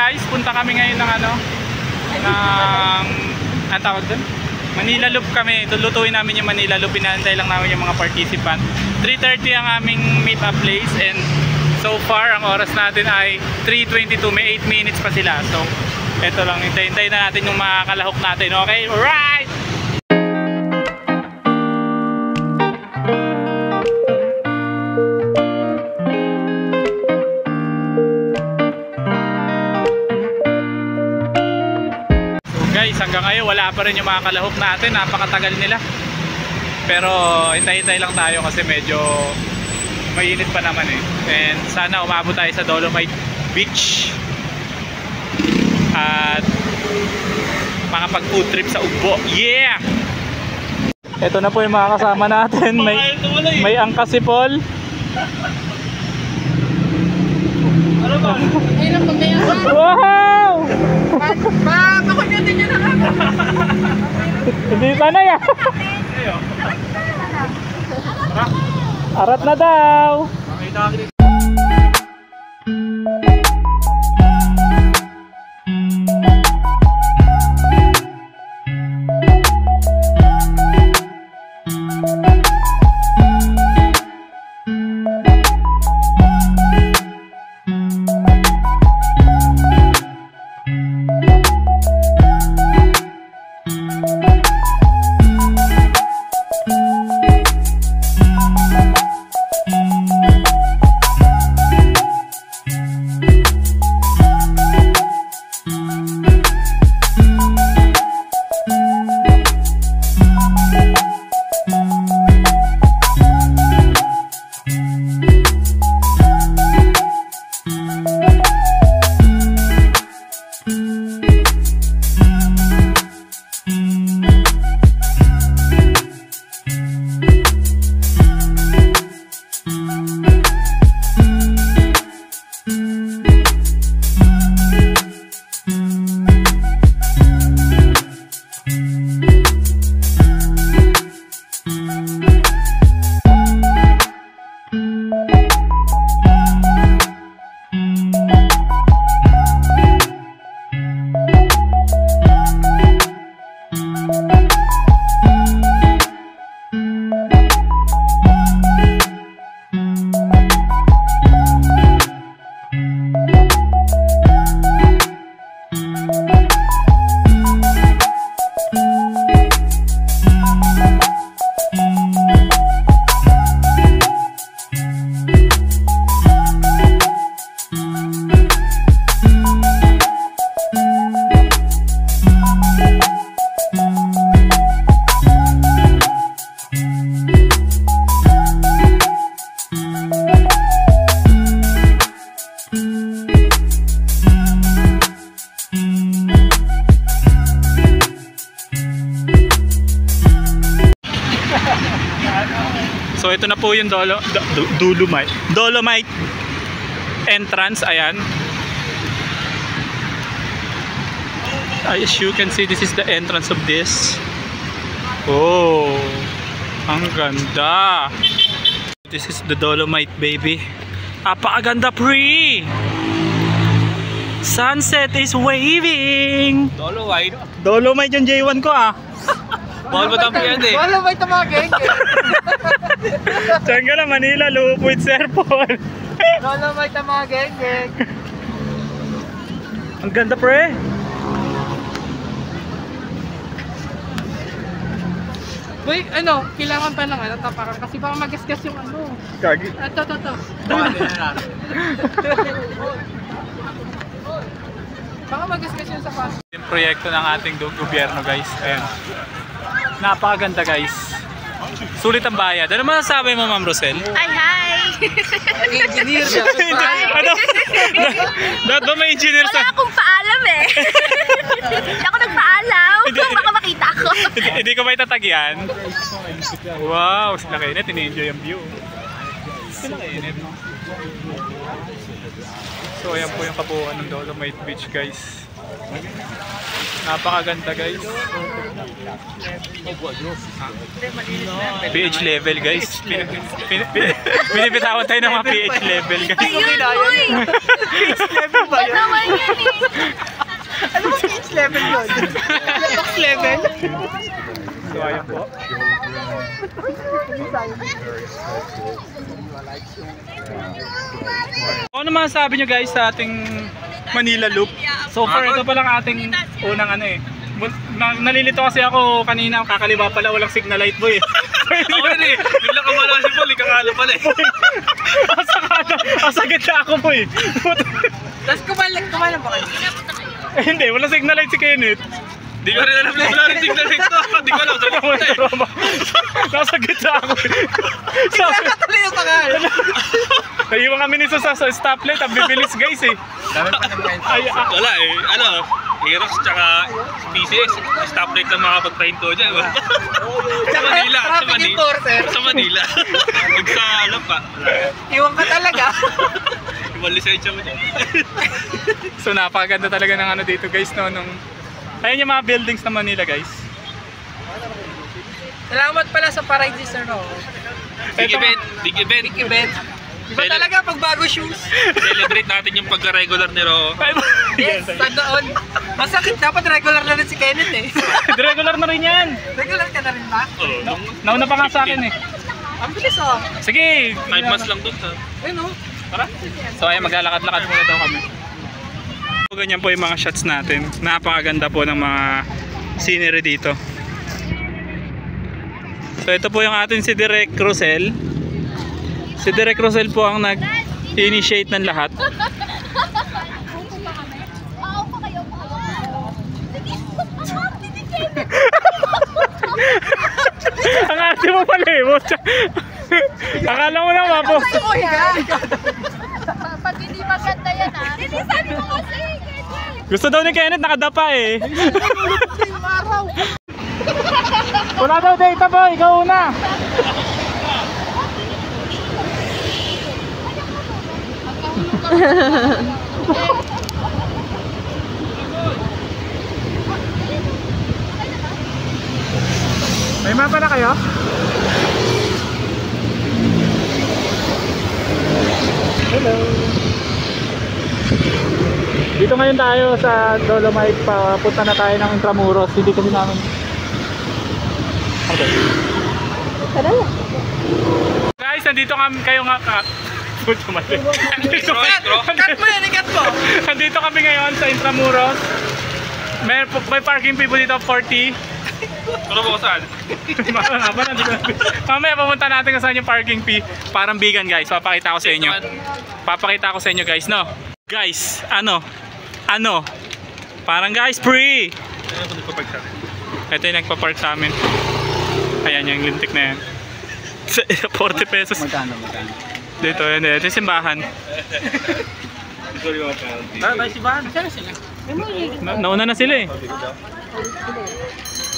guys, punta kami ngayon ng ang tawag doon? Manila Loop kami. Lutuin namin yung Manila Loop. Pinahantay lang namin yung mga participant. 3:30 ang aming meet up place, and so far ang oras natin ay 3:22. May 8 minutes pa sila. So eto lang, hintay na natin yung makakalahok natin. Okay? Alright! Guys, hanggang ngayon wala pa rin yung mga kalahok natin. Napakatagal nila. Pero hintay-hintay lang tayo kasi medyo mainit pa naman eh. And sana umabot tayo sa Dolomite Beach at makapag-food trip sa Ugbo. Yeah! Ito na po yung mga kasama natin. May angkasipol. Wow! Pakunyatin nyo na lang. Hindi sanay ah. Arat na daw. So ito na po yung Dolomite entrance. Ayan. As you can see, this is the entrance of this. Oh, ang ganda. This is the Dolomite, baby. Napakaganda, pre. Sunset is waving. Dolomite yung J1 ko ah. Bawal ba tampi yan eh? Dolomite ang mga geng-geng. Saan ka na, Manila, Lupit, Sir Paul. Dolomite ang mga geng-geng. Ang ganda, pre. Boy, kailangan pa lang tapakan kasi baka magasgas yung Kagi. Ito. Baka magasgas yung sapatos. Yung proyekto ng ating gobyerno, guys. Ayan. Napakaganda, guys. Sulit ang bayad. Ano masasabi mo, Ma'am Rosel? Ay, hi! Engineer siya. Ano? Dapat ba may engineer sa... Wala akong paalam eh. Hindi ako nagpaalam. Baka makita ako. Hindi ko ba itatagyan? Wow, sila kainit. Ini-enjoy yung view. Sila kainit. So, ayan po yung kabuuan ng Dolomite Beach, guys. Napakaganda guys. PH level guys. Binibitawan tayo ng mga PH level guys. Ayun, uy! level ba Ba't naman yan eh? Ano ba PH level yun? Box level? So ayun po. Ano naman sabi nyo guys sa ating Manila Loop? So far ito pa lang ating unang ano eh. Nalilito kasi ako kanina, kakaliwa pala, walang signal light boy eh. Ako rin eh. Bigla ka wala si Paul, ikakala pala eh. Asa gitna ako po eh. Tapos kumalang ba kayo? Hindi, walang signal light si Kenneth. Di ko rin alam na wala rin signal rito. Di ko alam, sabi ko na eh. Nasa gitna ako eh. Nakatuloy yung pangalan. Naiwan kami nito sa stoplight, ang bibilis guys eh. Wala eh. Ano, Aerox tsaka PCS. Stoplight lang makapagpahinto dyan. Sa Manila. Sa Traffic Manila. enforcer. Sa Manila. Huwag sa alam pa. Iwan ka talaga. Ibang lisensya mo dyan. So napakaganda talaga ng ano dito guys no, nung ayun yung mga buildings ng Manila guys. Salamat pala sa Parade Sir no. Big event. Big event. Big event. Iba talaga pag bago shoes. Celebrate natin yung pagka-regular ni Ro. Yes, doon. Masakit, dapat regular na rin si Kenneth eh. Regular na rin yan. Regular ka na rin ba? Oo. Nauna pa nga sa akin eh. Ang bilis oh. Sige. 5 months lang dun ha. Ayun oh. Tara. So ayun, maglalakad-lakad muna daw kami. So, ganyan po yung mga shots natin. Napakaganda po ng mga scenery dito. So ito po yung atin si Direk Rosel. Si Direk Rosel po ang nag-initiate ng lahat. Ang arte mo pala eh. Akala mo na mapo. Pag hindi maganda yan ah. Hindi sabi mo kasi. Gusto daw ni Kenneth nakadapa eh. Wala daw data boy, ikaw una. May mapa na kayo? Hello. Dito ngayon tayo sa Dolomite, papunta na tayo ng Intramuros. Hindi kasi namin. Okay. Guys, nandito kami kayo nga Nandito Cut mo yan, ikat mo. Nandito kami ngayon sa Intramuros. May parking fee po dito 40. Pero po saan? Mamaya pumunta natin kung saan yung parking fee. Parang bigan guys, papakita ko sa inyo. Papakita ko sa inyo guys, no? Guys, ano? Parang guys, free! Ito yung nagpa-park sa amin. Ayan yung lintik na yan. 40 pesos. Magkano? Dito, ito yung simbahan. Tayo simbahan. Nauna na sila eh.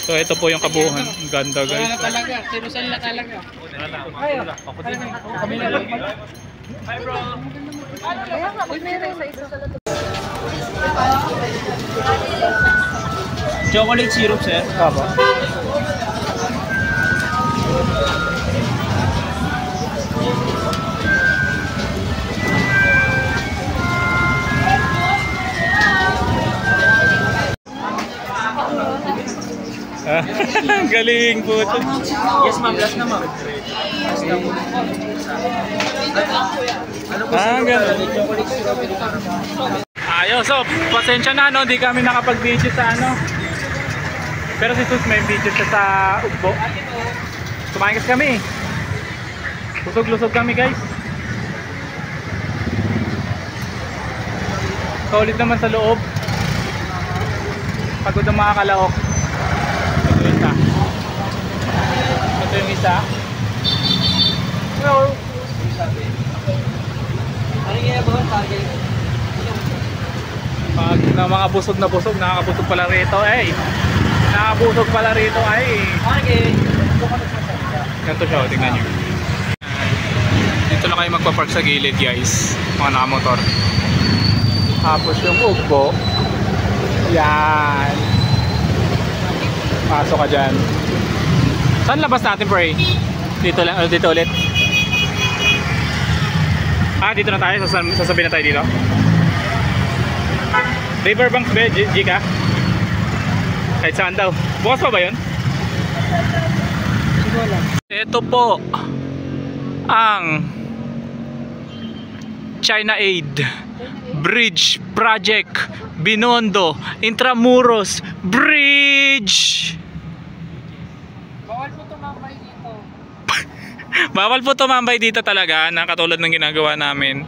So ito po yung kabuuan. Ang ganda guys. Wala talaga, Jerusalem na talaga. Ayun. Kami na lang. Hi bro. Kaya nga, uy, meron sa isa sa lato. Chocolate syrup sir. Kaba. Galing po ito. Yes ma'am, last na ma'am. Ganun. Ayos, so pasensya na no, di kami nakapag-video sa ano. Pero si Sus may video siya sa Ugbo. Kumain kasi kami. Lusog-lusog kami guys. Solid naman sa loob. Pagod ang mga kalaok. Ito yung isa. Ito yung isa. Hello. Ano yung ba? Target? Pag na mga busog na busog, nakakabusog pala rito ay. Nakakabusog pala rito ay. Okay. Ganito siya, tingnan nyo. Dito na kayo magpa-park sa gilid guys, mga nakamotor. Tapos yung Ugbo. Yan. Pasok ka dyan. Saan labas natin, pre? Dito lang, dito ulit. Ah, dito na tayo. Sasabihin na tayo dito. Riverbank ba, Jika? Kahit saan daw. Bukas pa ba yun? Ito po ang China Aid Bridge Project Binondo Intramuros Bridge. Bawal po tumambay dito. Bawal po tumambay dito talaga na katulad ng ginagawa namin.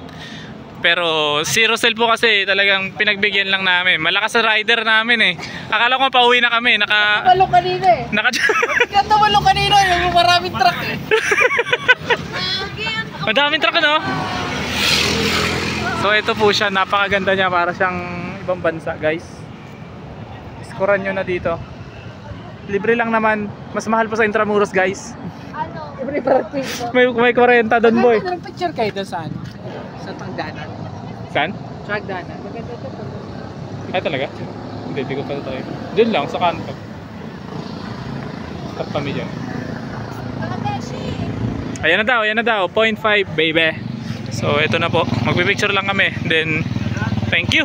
Pero zero cell po kasi talagang pinagbigyan lang namin. Malakas sa rider namin eh. Akala ko pauwi na kami. Walong kanina eh. Ganda walong kanina yung maraming truck eh. Madaming truck no? So ito po siya. Napakaganda niya. Para siyang ibang bansa guys. Iskoran nyo na dito. Libre lang naman. Mas mahal pa sa Intramuros guys. Libre para pizza. May 40 doon boy. Nag-picture kayo doon sa ano? Sa Tangdanan. Saan? Tangdanan. Maganda ito. Ay talaga? Hindi ko pa tayo. Diyan lang sa kanto. Stop kami dyan. Ayan na daw. 0.5 baby. So ito na po. Magpipicture lang kami. Then thank you.